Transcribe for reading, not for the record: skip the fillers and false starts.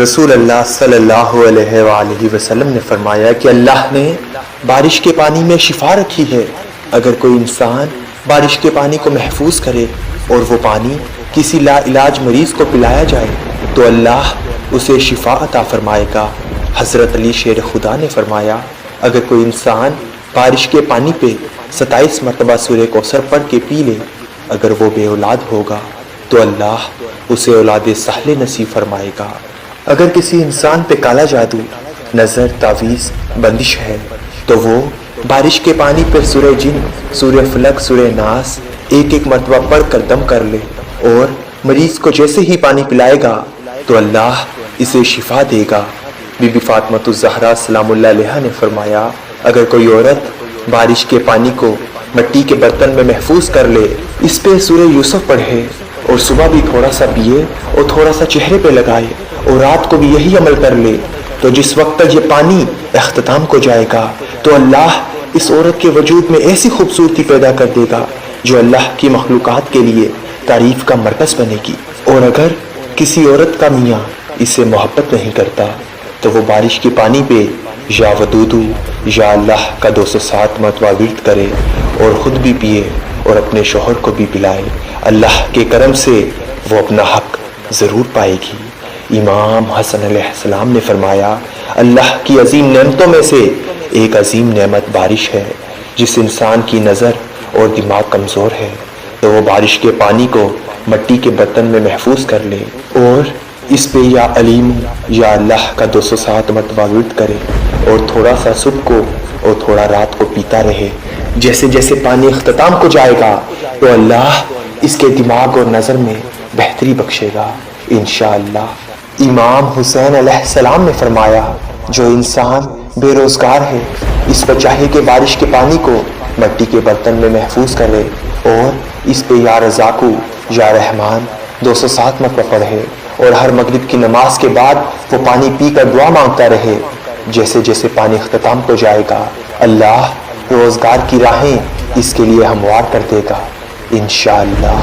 رسول اللہ صلی اللہ علیہ وآلہ وسلم نے فرمایا کہ اللہ نے بارش کے پانی میں شفا رکھی ہے۔ اگر کوئی انسان بارش کے پانی کو محفوظ کرے اور وہ پانی کسی لا علاج مریض کو پلایا جائے تو اللہ اسے شفا عطا فرمائے گا۔ حضرت علی شیر خدا نے فرمایا اگر کوئی انسان بارش کے پانی پہ 27 مرتبہ سورہ کوثر پڑھ کے پی لے، اگر وہ بے اولاد ہوگا تو اللہ اسے اولاد صالح نصیب فرمائے گا۔ اگر کسی انسان پہ کالا جادو، نظر، تعویذ، بندش ہے تو وہ بارش کے پانی پر سورہ جن، سورہ فلق، سورہ ناس ایک مرتبہ پڑھ کر دم کر لے اور مریض کو جیسے ہی پانی پلائے گا تو اللہ اسے شفا دے گا۔ بی بی فاطمہ الزہرا سلام اللہ علیہا نے فرمایا اگر کوئی عورت بارش کے پانی کو مٹی کے برتن میں محفوظ کر لے، اس پہ سورہ یوسف پڑھے اور صبح بھی تھوڑا سا پیے اور تھوڑا سا چہرے پہ لگائے اور رات کو بھی یہی عمل کر لے تو جس وقت تک یہ پانی اختتام کو جائے گا تو اللہ اس عورت کے وجود میں ایسی خوبصورتی پیدا کر دے گا جو اللہ کی مخلوقات کے لیے تعریف کا مرکز بنے گی۔ اور اگر کسی عورت کا میاں اس سے محبت نہیں کرتا تو وہ بارش کے پانی پہ یا ودودو یا اللہ کا 207 مرتبہ ورد کرے اور خود بھی پیے اور اپنے شوہر کو بھی پلائے، اللہ کے کرم سے وہ اپنا حق ضرور پائے گی۔ امام حسن علیہ السلام نے فرمایا اللہ کی عظیم نعمتوں میں سے ایک عظیم نعمت بارش ہے۔ جس انسان کی نظر اور دماغ کمزور ہے تو وہ بارش کے پانی کو مٹی کے برتن میں محفوظ کر لے اور اس پہ یا علیم یا اللہ کا 207 مرتبہ ورد کرے اور تھوڑا سا صبح کو اور تھوڑا رات کو پیتا رہے۔ جیسے جیسے پانی اختتام کو جائے گا تو اللہ اس کے دماغ اور نظر میں بہتری بخشے گا انشاءاللہ۔ امام حسین علیہ السلام نے فرمایا جو انسان بے روزگار ہے اس پر چاہیے کہ بارش کے پانی کو مٹی کے برتن میں محفوظ کرے اور اس پہ یا رزاقو یا رحمان 207 مرتبہ پڑھے اور ہر مغرب کی نماز کے بعد وہ پانی پی کر دعا مانگتا رہے۔ جیسے جیسے پانی اختتام کو جائے گا اللہ روزگار کی راہیں اس کے لیے ہموار کر دے گا انشاءاللہ۔